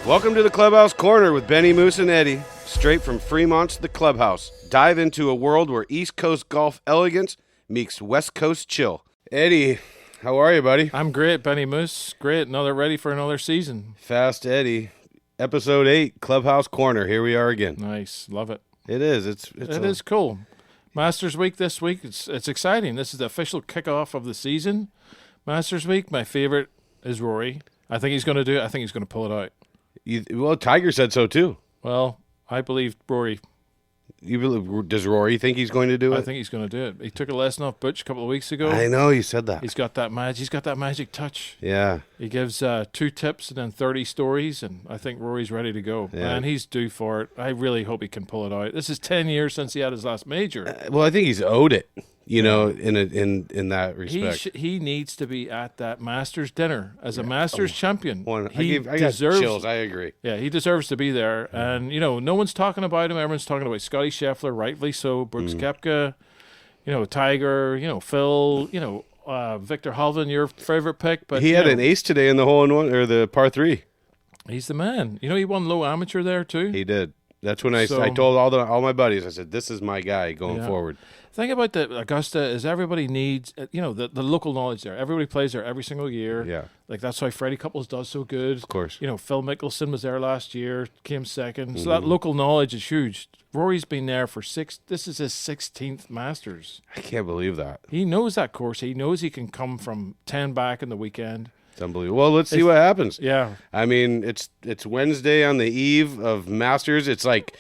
Welcome to the Clubhouse Corner with Benny, Moose, and Eddy. Straight from Fremont to the Clubhouse. Dive into a world where East Coast golf elegance meets West Coast chill. Eddy, how are you, buddy? I'm great, Benny Moose. Great. Ready for another season. Fast Eddy. Episode 8, Clubhouse Corner. Here we are again. Nice. Love it. It is. It is cool. Masters Week this week. It's exciting. This is the official kickoff of the season. Masters Week, my favorite is Rory. I think he's going to do it. I think he's going to pull it out. Well, Tiger said so, too. Well, I believe Rory. Does Rory think he's going to do it? I think he's going to do it. He took a lesson off Butch a couple of weeks ago. I know, you said that. He's got that magic touch. Yeah. He gives 2 tips and then 30 stories, and I think Rory's ready to go. Yeah. And he's due for it. I really hope he can pull it out. This is 10 years since he had his last major. Well, I think he's owed it, in that respect. He needs to be at that Masters dinner as a Masters champion. I got chills. I agree. Yeah, he deserves to be there. And, no one's talking about him. Everyone's talking about Scotty Scheffler, rightfully so, Brooks Koepka, Tiger, Phil, Victor Hovland, your favorite pick. But he had an ace today in the hole-in-one, or the par 3. He's the man. He won low amateur there, too. He did. That's when I told all my buddies, I said, this is my guy going forward. The thing about the Augusta is everybody needs, the local knowledge there. Everybody plays there every single year. Yeah. Like, that's why Freddie Couples does so good. Of course. Phil Mickelson was there last year, came second. So that local knowledge is huge. Rory's been there for this is his 16th Masters. I can't believe that. He knows that course. He knows he can come from 10 back in the weekend. It's unbelievable. Well, let's see what happens. Yeah. I mean, it's Wednesday on the eve of Masters. It's like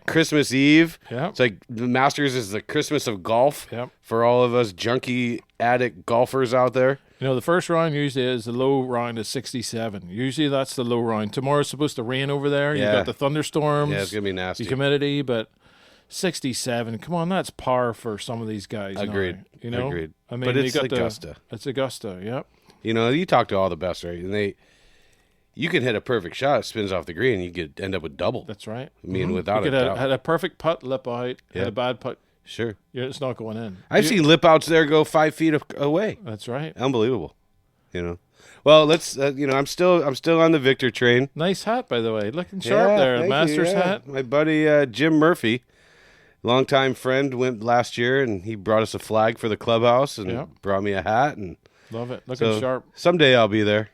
Christmas Eve. Yeah. It's like the Masters is the Christmas of golf for all of us junkie addict golfers out there. The first round usually is the low round is 67. Usually that's the low round. Tomorrow's supposed to rain over there. Yeah. You've got the thunderstorms. Yeah, it's going to be nasty. The humidity, but 67. Come on, that's par for some of these guys. Agreed. Now, Agreed. I mean, but it's Augusta. It's Augusta, yep. You talk to all the best, right? And you can hit a perfect shot, it spins off the green, and you could end up with double. That's right. I mean, without a a doubt. Had a perfect putt, lip out. Had a bad putt. Sure. It's not going in. I've seen lip outs there go 5 feet away. That's right. Unbelievable. Well, let's. I'm still on the Victor train. Nice hat, by the way. Looking sharp there. Masters hat. My buddy Jim Murphy, longtime friend, went last year, and he brought us a flag for the clubhouse and brought me a hat. And love it. Looking sharp. Someday I'll be there.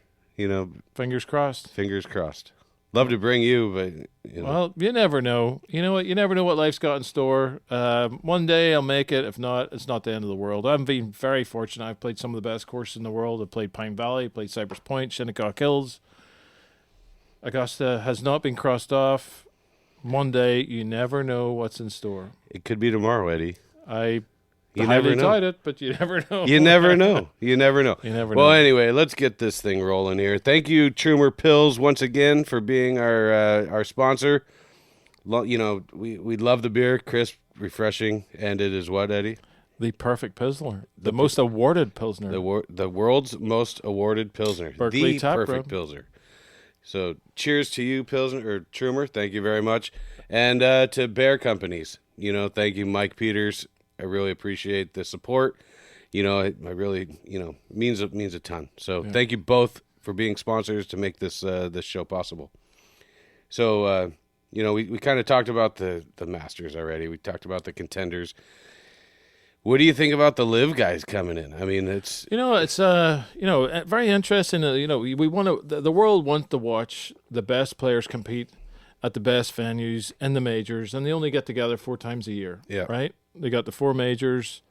Fingers crossed. Fingers crossed. Love to bring you, but Well, you never know. You know what? You never know what life's got in store. One day I'll make it. If not, it's not the end of the world. I've been very fortunate. I've played some of the best courses in the world. I've played Pine Valley, played Cypress Point, Shinnecock Hills. Augusta has not been crossed off. One day, you never know what's in store. It could be tomorrow, Eddie. You never doubt it, but you never know. You never know. You never know. You never know. Well, anyway, let's get this thing rolling here. Thank you, Trumer Pills, once again for being our sponsor. We love the beer, crisp, refreshing, and it is what, Eddie? The perfect Pilsner. The most awarded Pilsner. The world's most awarded Pilsner. Berkeley the Tap perfect Room. Pilsner. So cheers to you, Pilsner, or Trumer. Thank you very much. And to Bear Companies, thank you, Mike Peters. I really appreciate the support. I really, means a ton. So thank you both for being sponsors to make this show possible. So, we kind of talked about the Masters already. We talked about the contenders. What do you think about the live guys coming in? I mean, it's very interesting. We want to. The world wants to watch the best players compete at the best venues and the majors, and they only get together 4 times a year. Yeah. Right. They got the 4 majors.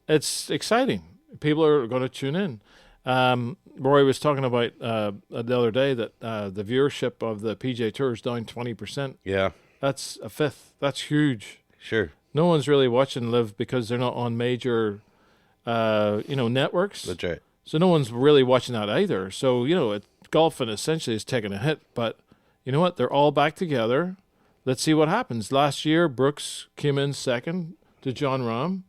It's exciting. People are going to tune in. Roy was talking about the other day that the viewership of the PGA Tour is down 20%. Yeah. That's a fifth. That's huge. Sure. No one's really watching live because they're not on major, networks. That's right. So no one's really watching that either. So, golfing essentially is taking a hit. But you know what? They're all back together. Let's see what happens. Last year, Brooks came in second to Jon Rahm.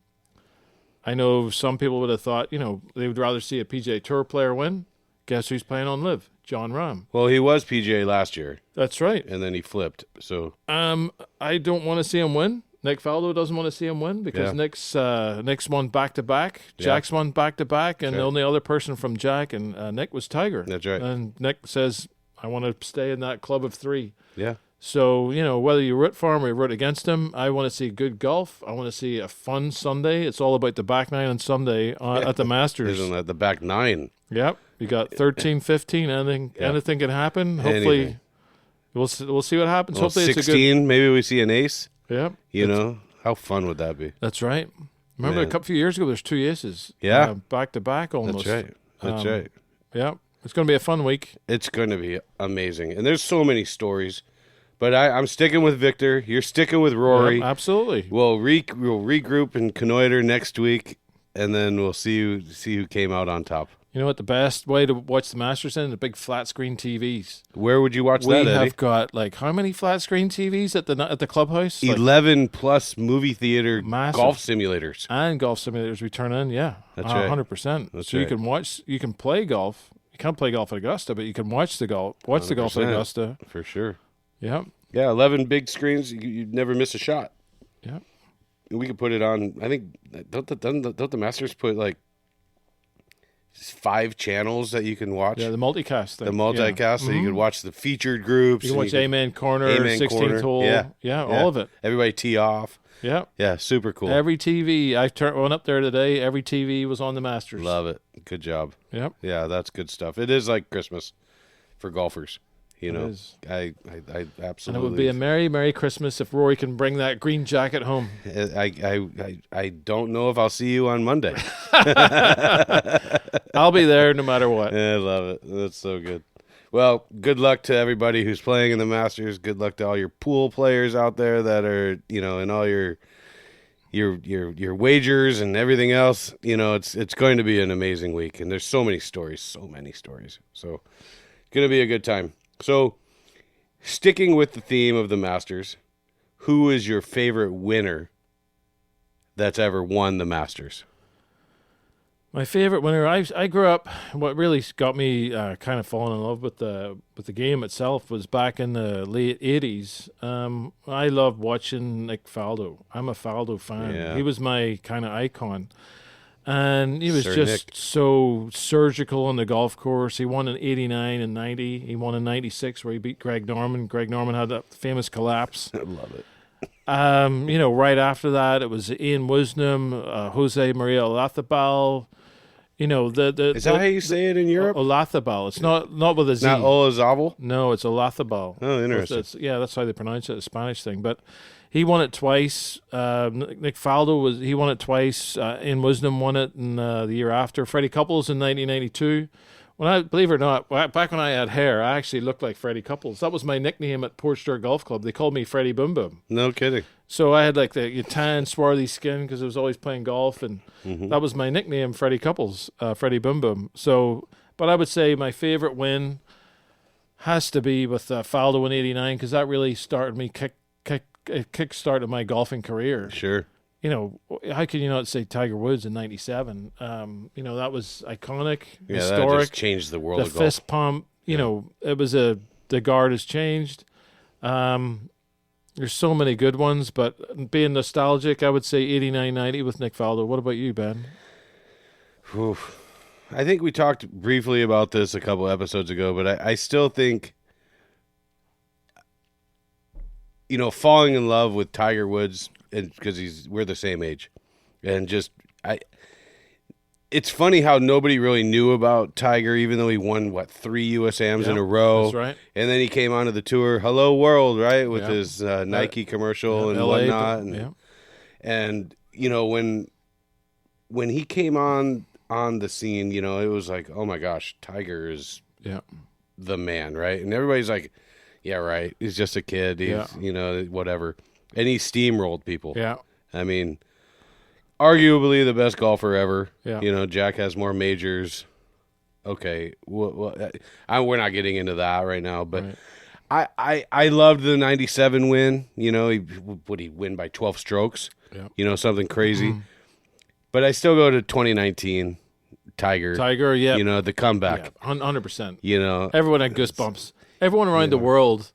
I know some people would have thought, they would rather see a PGA Tour player win. Guess who's playing on live? Jon Rahm. Well, he was PGA last year. That's right. And then he flipped. So I don't want to see him win. Nick Faldo doesn't want to see him win because Nick's won back-to-back. Jack's won back-to-back, and the only other person from Jack and Nick was Tiger. That's right. And Nick says, I want to stay in that club of 3. Yeah. So, whether you root for him or you root against him, I want to see good golf. I want to see a fun Sunday. It's all about the back 9 on Sunday at the Masters. Isn't that the back 9? Yep. You got 13, 15. Anything can happen. Hopefully, we'll see what happens. Well, Hopefully 16, it's a good. maybe we see an ace. Yep. How fun would that be? That's right. Remember a couple few years ago, there's 2 aces. Yeah. Back to back almost. That's right. Yeah. It's going to be a fun week. It's going to be amazing. And there's so many stories. But I'm sticking with Victor. You're sticking with Rory. Yep, absolutely. We'll regroup and connoiter next week, and then we'll see who came out on top. You know what? The best way to watch the Masters in? The big flat screen TVs. Where would you watch that, Eddie? We have got how many flat screen TVs at the clubhouse? 11 plus movie theater massive. Golf simulators. And golf simulators we turn in, yeah. That's right. 100%. That's so right. you can play golf. You can't play golf at Augusta, but you can watch the golf at Augusta. For sure. Yeah. Yeah, 11 big screens. You'd never miss a shot. Yeah. We could put it on, I think, don't the Masters put 5 channels that you can watch? Yeah, the multicast thing. The multicast, so you could watch the featured groups. You can watch Amen Corner, 16th hole. Yeah, all of it. Everybody tee off. Yeah. Yeah, super cool. Every TV, I turned one up there today, every TV was on the Masters. Love it. Good job. Yep. Yeah, that's good stuff. It is like Christmas for golfers. It is. I absolutely. And it would be a merry, merry Christmas if Rory can bring that green jacket home. I don't know if I'll see you on Monday. I'll be there no matter what. Yeah, I love it. That's so good. Well, good luck to everybody who's playing in the Masters. Good luck to all your pool players out there that are, in all your wagers and everything else. It's going to be an amazing week, and there's so many stories. So going to be a good time. So, sticking with the theme of the Masters, who is your favorite winner that's ever won the Masters? My favorite winner, I grew up. What really got me kind of falling in love with the game itself was back in the late '80s. I loved watching Nick Faldo. I'm a Faldo fan. Yeah. He was my kind of icon, and he was Sir just Nick. so surgical on the golf course. He won in '89 and '90. He won in '96 where he beat Greg Norman. Greg Norman had that famous collapse. I love it. Right after that, it was Ian Wisnam, Jose Maria Olazabal. Is that how you say it in Europe? Olazabal. It's not with a Z. Not Olazabal? No, it's Olazabal. Oh, interesting. That's how they pronounce it, a Spanish thing. But he won it twice. Nick Faldo he won it twice. Ian Wisdom won it in the year after. Freddie Couples in 1992. Believe it or not, back when I had hair, I actually looked like Freddie Couples. That was my nickname at Portstewart Golf Club. They called me Freddie Boom Boom. No kidding. So I had the tan, swarthy skin because I was always playing golf, and that was my nickname, Freddie Couples, Freddie Boom Boom. So, but I would say my favorite win has to be with Faldo in '89 because that really started me kick-started my golfing career. Sure. How can you not say Tiger Woods in '97? That was iconic, Yeah, historic. that just changed the world The of golf. fist pump. It was the guard has changed. There's so many good ones, but being nostalgic, I would say '89-'90 with Nick Faldo. What about you, Ben? Oof. I think we talked briefly about this a couple episodes ago, but I still think, falling in love with Tiger Woods, and because we're the same age, and it's funny how nobody really knew about Tiger, even though he won 3 USAMs in a row. That's right. And then he came onto the tour, Hello World, right, with Yeah. his Nike commercial and LA, whatnot, and when he came on the scene, it was like, oh my gosh, Tiger is the man, right? And everybody's like, yeah, right. He's just a kid. He's whatever. And he steamrolled people. Yeah. I mean, arguably the best golfer ever. Yeah. Jack has more majors. Okay, we're not getting into that right now, but Right. I loved the '97 win. Would he win by 12 strokes? Yeah. Something crazy. But I still go to 2019 Tiger. Tiger, yeah. The comeback. 100%. Everyone Everyone had goosebumps. Everyone around the world.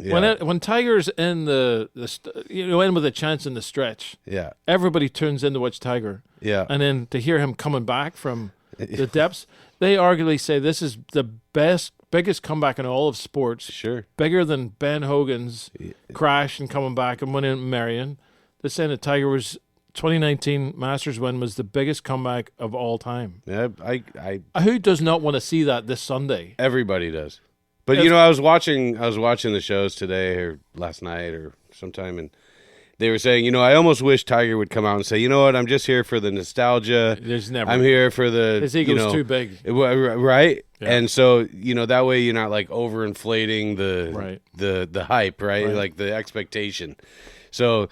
Yeah. When Tiger's in in with a chance in the stretch, Yeah. everybody tunes in to watch Tiger. Yeah. And then to hear him coming back from the depths, they arguably say this is the best biggest comeback in all of sports. Sure. Bigger than Ben Hogan's crash and coming back and winning at Marion. They're saying that Tiger was 2019 Masters win was the biggest comeback of all time. Yeah, Who does not want to see that this Sunday? everybody does. But you know, I was watching the shows today or last night or sometime, and they were saying, you know, I almost wish Tiger would come out and say, you know what, I'm just here for the nostalgia. There's never. I'm here for the. His ego's too big. Right? Yeah. And so, you know, that way you're not like overinflating Right. the hype, right? Right. Like the expectation. So,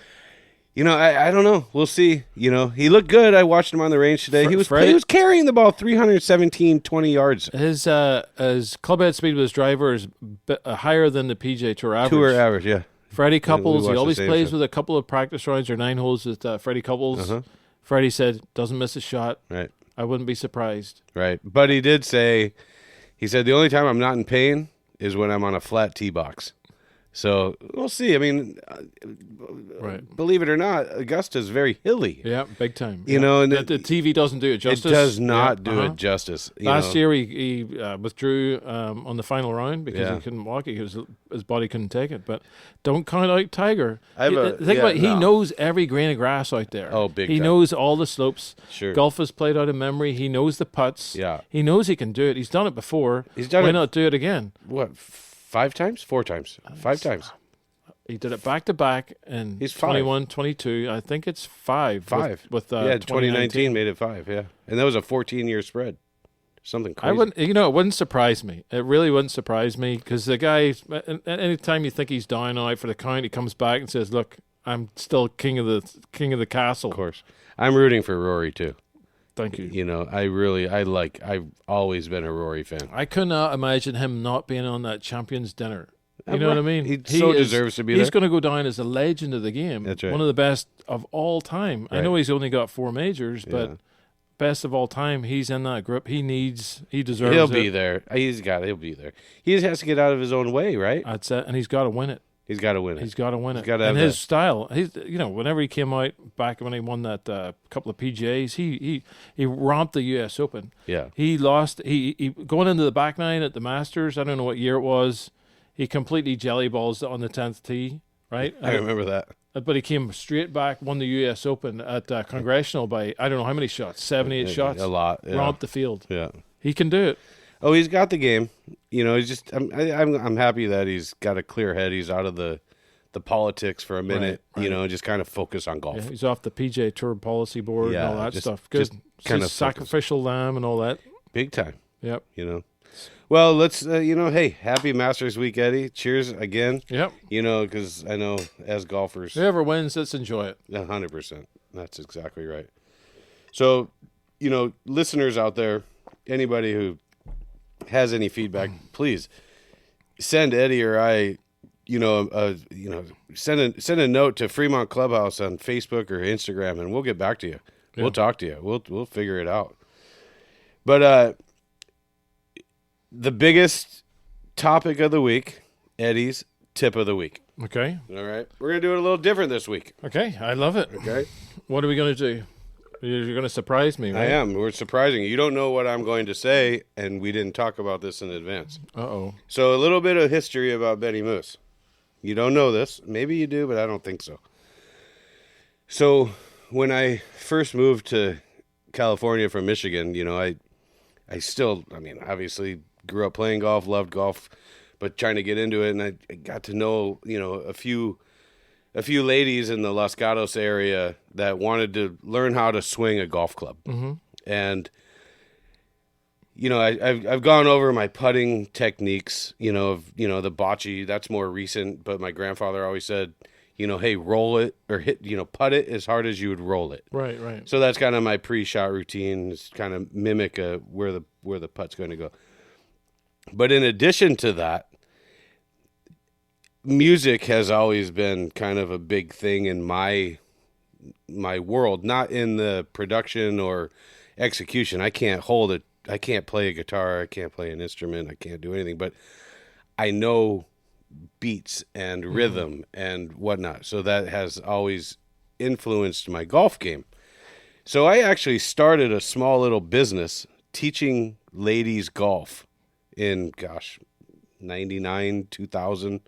you know, I don't know. We'll see. You know, he looked good. I watched him on the range today. He was carrying the ball 20 yards. His club head speed with his driver is higher than the PJ Tour average. Tour average, yeah. Freddie Couples, watched he the always same plays show. with a couple of practice rounds or 9 holes with Freddie Couples. Freddie said, doesn't miss a shot. Right. I wouldn't be surprised. Right. But he did say, he said, the only time I'm not in pain is when I'm on a flat tee box. So we'll see. I mean, Right. believe it or not, Augusta's very hilly. Yeah, big time. You know, and the TV doesn't do it justice. It does not do Uh-huh. it justice. Last year, he withdrew on the final round because Yeah. he couldn't walk it. His body couldn't take it. But don't count out Tiger. I have Think about it. He no. knows every grain of grass out there. Oh, big He time. knows all the slopes. Sure. Golf is played out of memory. He knows the putts. Yeah. He knows he can do it. He's done it before. He's done Why it- not do it again? What, 5 times? 4 times? 5 times. He did it back to back in He's 5. 21, 22. I think it's 5. 5. With Yeah, 2019 made it 5, yeah. And that was a 14-year spread. Something crazy. I wouldn't, you know, it wouldn't surprise me. It really wouldn't surprise me because the guy, anytime you think he's down out for the count, he comes back and says, "Look, I'm still king of the castle." Of course. I'm rooting for Rory, too. Thank you. You know, I've always been a Rory fan. I could not imagine him not being on that champions dinner. You know what I mean? He deserves to be He's there. going to go down as a legend of the game. That's right. One of the best of all time. I Right. know he's only got 4 majors, but Yeah. best of all time. He's in that group. He deserves He'll it. be there. He'll be there. He just has to get out of his own way, right? That's it. And he's got to win it. He's got to win it. He's got to win it. gotta And have his that. style, whenever he came out back when he won that couple of PGAs, he romped the U.S. Open. Yeah. He lost. He going into the back nine at the Masters. I don't know what year it was. He completely jelly balls on the 10th tee. Right. I remember that. But he came straight back, won the U.S. Open at Congressional by I don't know how many shots, 78 shots. A lot. Yeah. Romped the field. Yeah. He can do it. Oh, he's got the game. You know, he's just. I'm happy that he's got a clear head. He's out of the politics for a minute. Right. You know, and just kind of focus on golf. Yeah, he's off the PGA Tour policy board Yeah, and all that just- stuff. Good. just kind of sacrificial lamb and all that. Big time. Yep. You know. Well, let's. Hey, happy Masters Week, Eddie. Cheers again. Yep. You know, because I know as golfers, Whoever wins, let's enjoy it. 100%. That's exactly right. So, you know, listeners out there, anybody who has any feedback, please send Eddie or I, send a note to Fremont Clubhouse on Facebook or Instagram, and we'll get back to you. Yeah. We'll talk to you. We'll figure it out. But the biggest topic of the week, Eddie's tip of the week. Okay. All right, we're gonna do it a little different this week. Okay. I love it. Okay. What are we going to do? You're going to surprise me, right? I am. We're surprising you. You don't know what I'm going to say, and we didn't talk about this in advance. Uh-oh. So a little bit of history about Benny Moose. You don't know this. Maybe you do, but I don't think so. So when I first moved to California from Michigan, you know, I obviously grew up playing golf, loved golf, but trying to get into it, and I got to know, you know, a few ladies in the Los Gatos area that wanted to learn how to swing a golf club. Mm-hmm. And, you know, I've gone over my putting techniques, the bocce, that's more recent, but my grandfather always said, you know, hey, roll it or hit, putt it as hard as you would roll it. Right, right. So that's kind of my pre-shot routine, is kind of mimic where the putt's going to go. But in addition to that, music has always been kind of a big thing in my world, not in the production or execution. I can't play a guitar, I can't play an instrument, I can't do anything, but I know beats and rhythm and whatnot. So that has always influenced my golf game. So I actually started a small little business teaching ladies golf in, 99, 2000,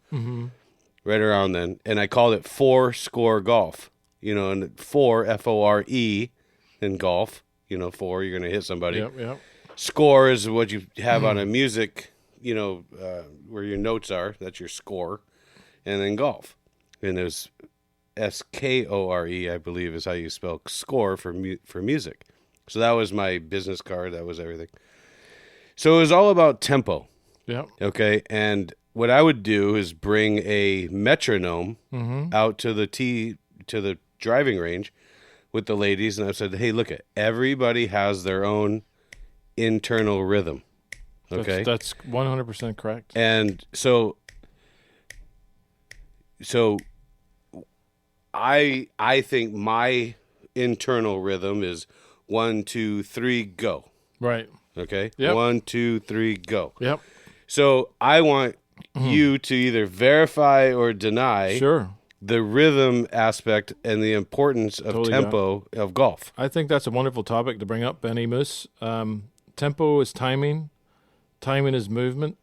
right around then. And I called it 4-score golf, and 4, F-O-R-E in golf, 4, you're going to hit somebody. Yep. Score is what you have on a music, where your notes are. That's your score. And then golf. And there's S-K-O-R-E, I believe, is how you spell score for music. So that was my business card. That was everything. So it was all about tempo. Yeah. Okay. And what I would do is bring a metronome out to the driving range with the ladies. And I said, hey, look, everybody has their own internal rhythm. Okay. That's 100% correct. And so I think my internal rhythm is 1, 2, 3, go. Right. Okay. Yep. 1, 2, 3, go. Yep. So I want you to either verify or deny Sure. the rhythm aspect and the importance of Totally tempo of golf. I think that's a wonderful topic to bring up, Benny Moose. Tempo is timing. Timing is movement.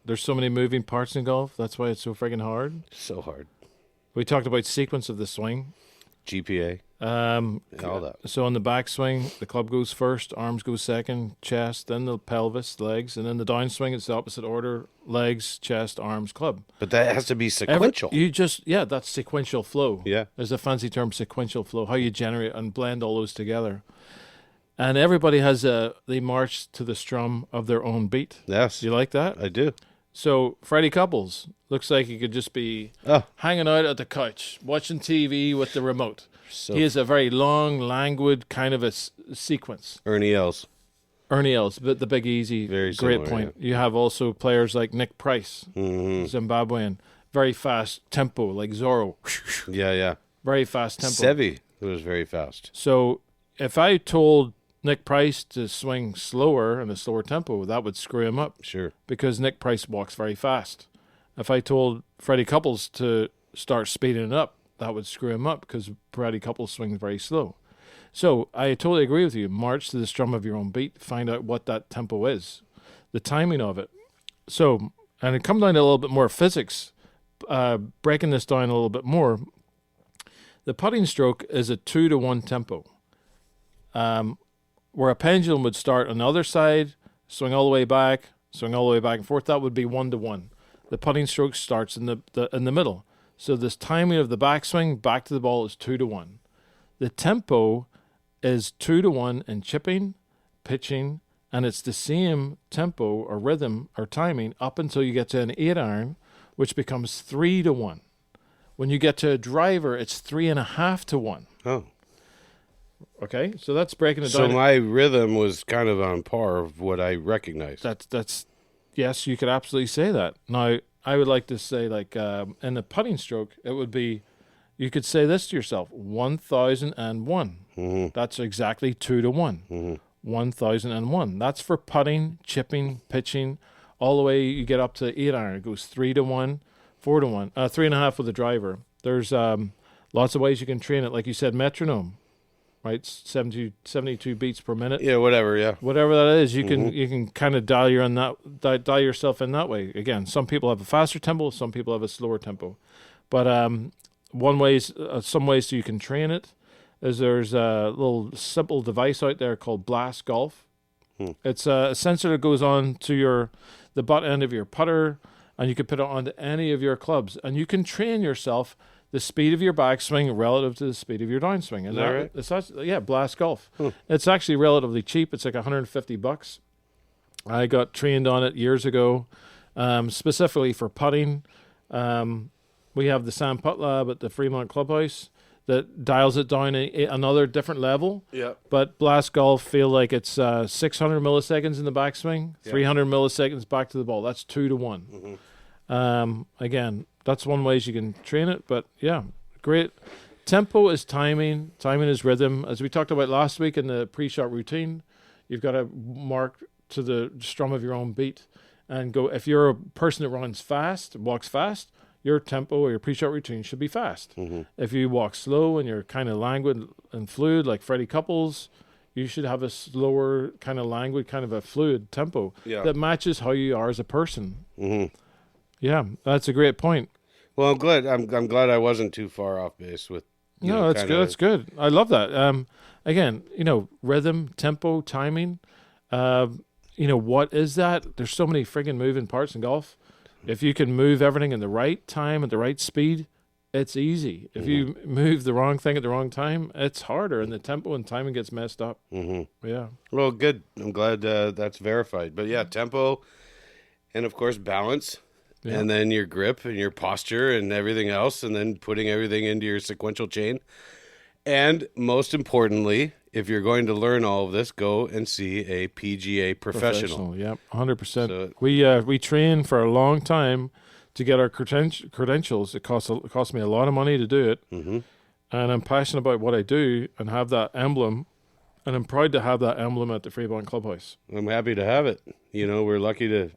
There's so many moving parts in golf. That's why it's so friggin' hard. So hard. We talked about sequence of the swing. GPA. All that. So on the backswing, the club goes first, arms go second, chest, then the pelvis, legs, and then the downswing, it's the opposite order: legs, chest, arms, club. But that has to be sequential. That's sequential flow. Yeah. There's a fancy term, sequential flow, how you generate and blend all those together. And everybody they march to the strum of their own beat. Yes. You like that? I do. So Freddie Couples looks like he could just be hanging out at the couch, watching TV with the remote. He has a very long, languid kind of a sequence. Ernie Els. But the Big Easy, Very great similar, point. You have also players like Nick Price, Zimbabwean, very fast tempo, like Zorro. Yeah. Very fast tempo. Sevi was very fast. So if I told Nick Price to swing slower and a slower tempo, that would screw him up. Sure. Because Nick Price walks very fast. If I told Freddie Couples to start speeding it up, that would screw him up because Freddie Couples swings very slow. So I totally agree with you. March to the strum of your own beat. Find out what that tempo is, the timing of it. So, and it comes down to a little bit more physics. Breaking this down a little bit more, the putting stroke is a 2-to-1 tempo. Where a pendulum would start on the other side, swing all the way back and forth, that would be 1-to-1. The putting stroke starts in the middle. So this timing of the backswing back to the ball is 2-to-1. The tempo is 2-to-1 in chipping, pitching, and it's the same tempo or rhythm or timing up until you get to an 8-iron, which becomes 3-to-1. When you get to a driver, it's 3.5-to-1. Oh. Okay, so that's breaking it So down. my rhythm was kind of on par of what I recognized. That's yes, you could absolutely say that. Now, I would like to say, like, in the putting stroke, it would be, you could say this to yourself, 1001. That's exactly 2-to-1. 1001. That's for putting, chipping, pitching, all the way you get up to 8-iron. It goes 3-to-1, 4-to-1, 3.5 with the driver. There's lots of ways you can train it. Like you said, metronome. Right, 72 beats per minute. Yeah, whatever. Yeah, whatever that is, you can kind of dial yourself in that way. Again, some people have a faster tempo, some people have a slower tempo. But some ways you can train it is there's a little simple device out there called Blast Golf. It's a sensor that goes on to the butt end of your putter, and you can put it onto any of your clubs, and you can train yourself the speed of your backswing relative to the speed of your downswing. Is that right? Yeah, Blast Golf. It's actually relatively cheap. It's like $150. I got trained on it years ago, specifically for putting. We have the Sam Putt Lab at the Fremont Clubhouse that dials it down another different level. Yeah. But Blast Golf feel like it's 600 milliseconds in the backswing, 300 milliseconds back to the ball. That's 2-to-1. Again, that's one way you can train it, but yeah, great. Tempo is timing is rhythm. As we talked about last week in the pre-shot routine, you've got to mark to the strum of your own beat and go. If you're a person that runs fast, walks fast, your tempo or your pre-shot routine should be fast. If you walk slow and you're kind of languid and fluid like Freddie Couples, you should have a slower, kind of languid, kind of a fluid tempo that matches how you are as a person. Mm-hmm. Yeah, that's a great point. Well, I'm glad. I'm glad I wasn't too far off base with. No, that's good. That's good. I love that. Again, rhythm, tempo, timing. What is that? There's so many friggin' moving parts in golf. If you can move everything in the right time at the right speed, it's easy. If you move the wrong thing at the wrong time, it's harder, and the tempo and timing gets messed up. Mm-hmm. Yeah. Well, good. I'm glad that's verified. But yeah, tempo, and of course balance. Yeah. And then your grip and your posture and everything else, and then putting everything into your sequential chain. And most importantly, if you're going to learn all of this, go and see a PGA professional. Yep, 100%. So, we train for a long time to get our credentials. It cost me a lot of money to do it. Mm-hmm. And I'm passionate about what I do and have that emblem. And I'm proud to have that emblem at the Freeborn Clubhouse. I'm happy to have it. We're lucky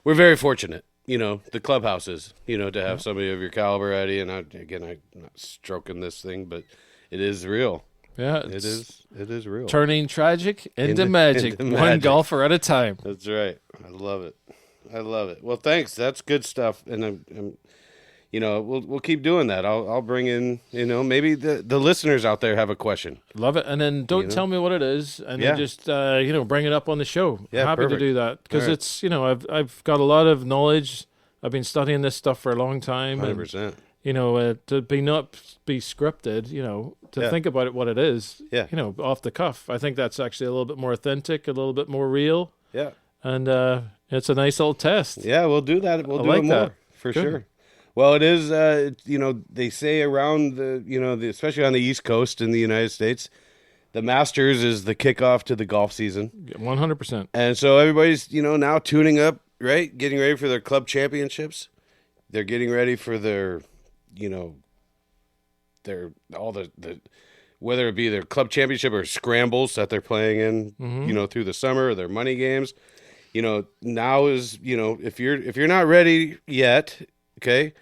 we're very fortunate, the clubhouses, to have somebody of your caliber, Eddie. And I'm not stroking this thing, but it is real. Yeah, it is real. Turning tragic into magic, one golfer at a time. That's right. I love it. Well, thanks. That's good stuff. And I'm we'll keep doing that. I'll bring in, maybe the listeners out there have a question. Love it. And then don't tell me what it is, and then just bring it up on the show. Yeah, happy perfect. to do that because it's I've got a lot of knowledge. I've been studying this stuff for a long time. 100%. To not be scripted, to think about it what it is. Yeah. Off the cuff. I think that's actually a little bit more authentic, a little bit more real. Yeah. And it's a nice little test. Yeah, we'll do that. We'll do like it more that. for Good. sure. Well, it is, they say around especially on the East Coast in the United States, the Masters is the kickoff to the golf season. 100%. And so everybody's, now tuning up, right? Getting ready for their club championships. They're getting ready for their, whether it be their club championship or scrambles that they're playing in, through the summer, or their money games. Now is, if you're not ready yet, okay,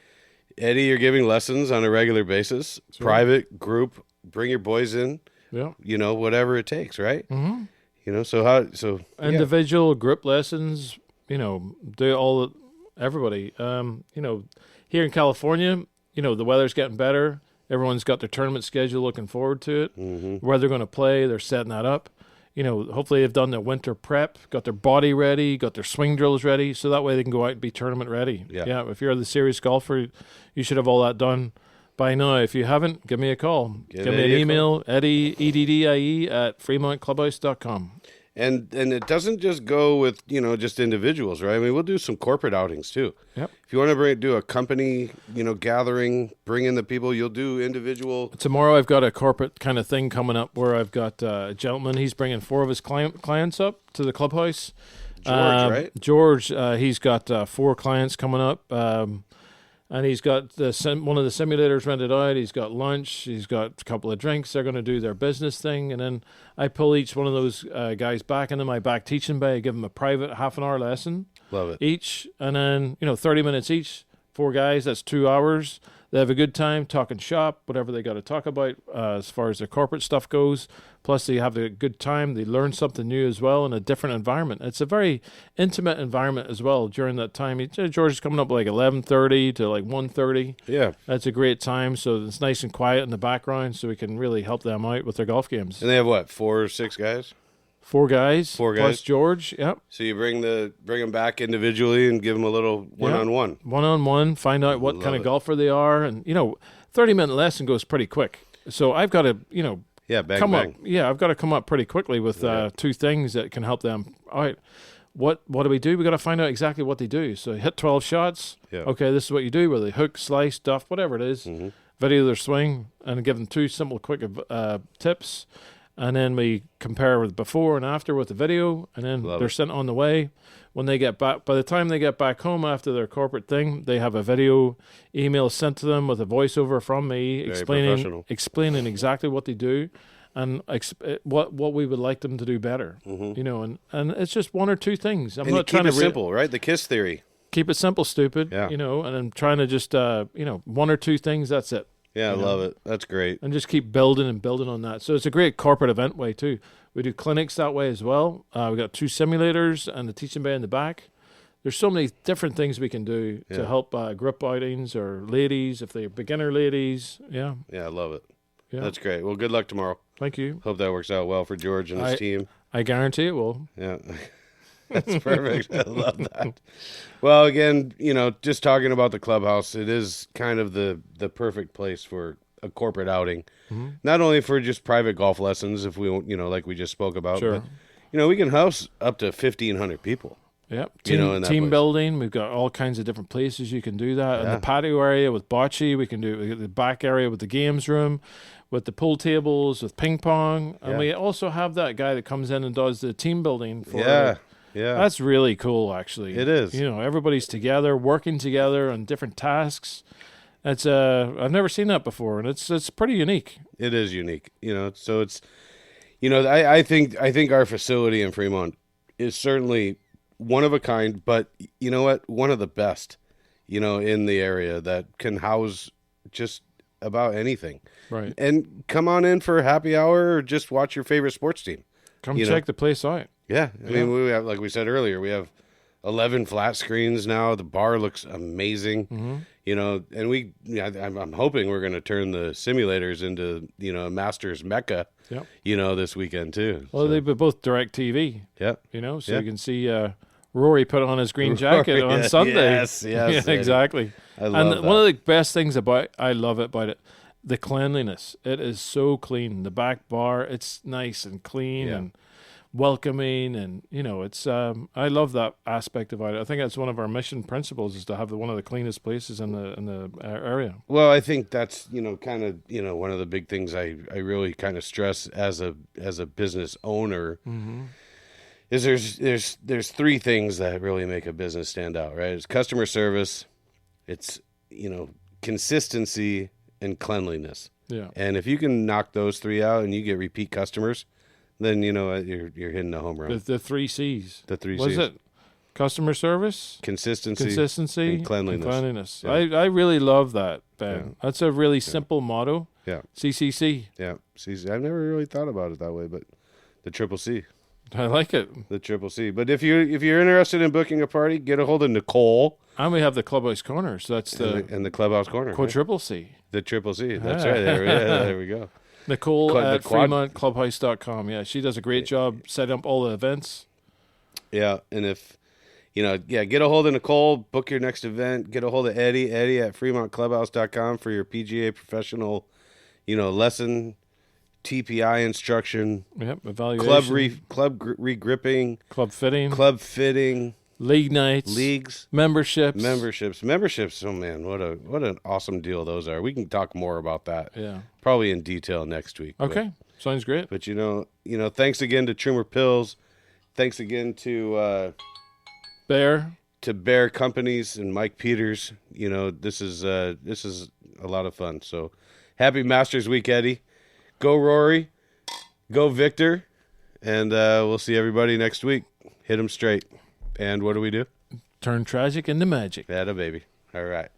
Eddie, you're giving lessons on a regular basis, private, group, bring your boys in, whatever it takes, right? Mm-hmm. So individual group lessons, do everybody, here in California, the weather's getting better. Everyone's got their tournament schedule, looking forward to it. Mm-hmm. Where they're going to play, they're setting that up. Hopefully they've done their winter prep, got their body ready, got their swing drills ready, so that way they can go out and be tournament ready. Yeah. If you're the serious golfer, you should have all that done by now. If you haven't, give me a call. Give me an email, Eddie, EDDIE, at FremontClubhouse.com. And it doesn't just go with, just individuals, right? I mean, we'll do some corporate outings too. Yep. If you want to do a company, gathering, bring in the people, you'll do individual. Tomorrow I've got a corporate kind of thing coming up where I've got a gentleman. He's bringing 4 of his clients up to the clubhouse. George, right? George, he's got 4 clients coming up. And he's got one of the simulators rented out. He's got lunch. He's got a couple of drinks. They're going to do their business thing. And then I pull each one of those guys back into my back teaching bay. I give them a private half-an-hour lesson. Love it. Each. And then, 30 minutes each. 4 guys, that's 2 hours. They have a good time talking shop, whatever they got to talk about as far as their corporate stuff goes. Plus, they have a good time. They learn something new as well in a different environment. It's a very intimate environment as well during that time. George is coming up like 11:30 to like 1:30. Yeah. That's a great time. So it's nice and quiet in the background so we can really help them out with their golf games. And they have what, 4 or 6 guys? 4 guys. 4 guys. Plus George, yep. So you bring them back individually and give them a little one-on-one. One-on-one, find out what kind of golfer they are. And, 30-minute lesson goes pretty quick. So I've got to, bang. I've got to come up pretty quickly with 2 things that can help them. All right, what do? We got to find out exactly what they do. So hit 12 shots. Yeah. Okay, this is what you do, whether they hook, slice, duff, whatever it is. Mm-hmm. Video their swing and give them 2 simple, quick tips. And then we compare with before and after with the video, and then they're sent on the way. When they get back, by the time they get back home after their corporate thing, they have a video email sent to them with a voiceover from me explaining exactly what they do and what we would like them to do better. Mm-hmm. And it's just 1 or 2 things. I'm and not keep trying it to simple, right? The KISS theory. Keep it simple, stupid. Yeah. And I'm trying to just 1 or 2 things. That's it. Yeah, I love it. That's great. And just keep building and building on that. So it's a great corporate event way too. We do clinics that way as well. We got 2 simulators and the teaching bay in the back. There's so many different things we can do to help group outings or ladies, if they're beginner ladies. Yeah. Yeah, I love it. Yeah. That's great. Well, good luck tomorrow. Thank you. Hope that works out well for George and his team. I guarantee it will. Yeah. That's perfect. I love that. Well, again, just talking about the clubhouse, it is kind of the perfect place for a corporate outing. Mm-hmm. Not only for just private golf lessons, if we, like we just spoke about, sure. but, we can house up to 1,500 people. Yep. Team building. We've got all kinds of different places you can do that. In the patio area with bocce, we can do the back area with the games room, with the pool tables, with ping pong. And we also have that guy that comes in and does the team building for Yeah. That's really cool, actually. It is. Everybody's together, working together on different tasks. It's I've never seen that before, and it's pretty unique. It is unique, So it's, I think our facility in Fremont is certainly one of a kind, but you know what? One of the best, in the area that can house just about anything. Right. And come on in for a happy hour or just watch your favorite sports team. Come check the place out. Yeah. I mean, we have, like we said earlier, we have 11 flat screens now. The bar looks amazing. Mm-hmm. And I'm hoping we're going to turn the simulators into, a Masters Mecca, this weekend too. Well, they've been both direct TV. Yep. So you can see Rory put on his green jacket on Sunday. Yes. Yeah, exactly. I love that. One of the best things I love about it, the cleanliness. It is so clean. The back bar, it's nice and clean and welcoming, and it's I love that aspect about it. I think that's one of our mission principles, is to have one of the cleanest places in the area. Well, I think that's kind of one of the big things I really kind of stress as a business owner. Mm-hmm. Is there's 3 things that really make a business stand out, right? It's customer service, it's consistency, and cleanliness. Yeah. And if you can knock those 3 out and you get repeat customers, then you're hitting a home run. The 3 C's. The 3 C's. What is it? Customer service, consistency, and cleanliness. Yeah. I really love that, Ben. Yeah. That's a really simple motto. Yeah. CCC. Yeah. CCC. I've never really thought about it that way, but the triple C. I like it. The triple C. But if you're interested in booking a party, get a hold of Nicole. And we have the Clubhouse Corner, so that's the Clubhouse Corner. Triple C. The triple C. That's right. There we go. Nicole at FremontClubhouse.com. Yeah, she does a great job setting up all the events. Yeah, and if get a hold of Nicole, book your next event. Get a hold of Eddie at FremontClubhouse.com for your PGA professional, lesson, TPI instruction. Yep, evaluation. Club regripping. Club fitting. Leagues. Memberships. Oh man, what an awesome deal those are. We can talk more about that. Yeah. Probably in detail next week. Okay. Sounds great. But thanks again to Trumer Pills. Thanks again to Bear Companies and Mike Peters. This is a lot of fun. So happy Masters Week, Eddie. Go Rory. Go Victor. And we'll see everybody next week. Hit them straight. And what do we do? Turn tragic into magic. That a baby. All right.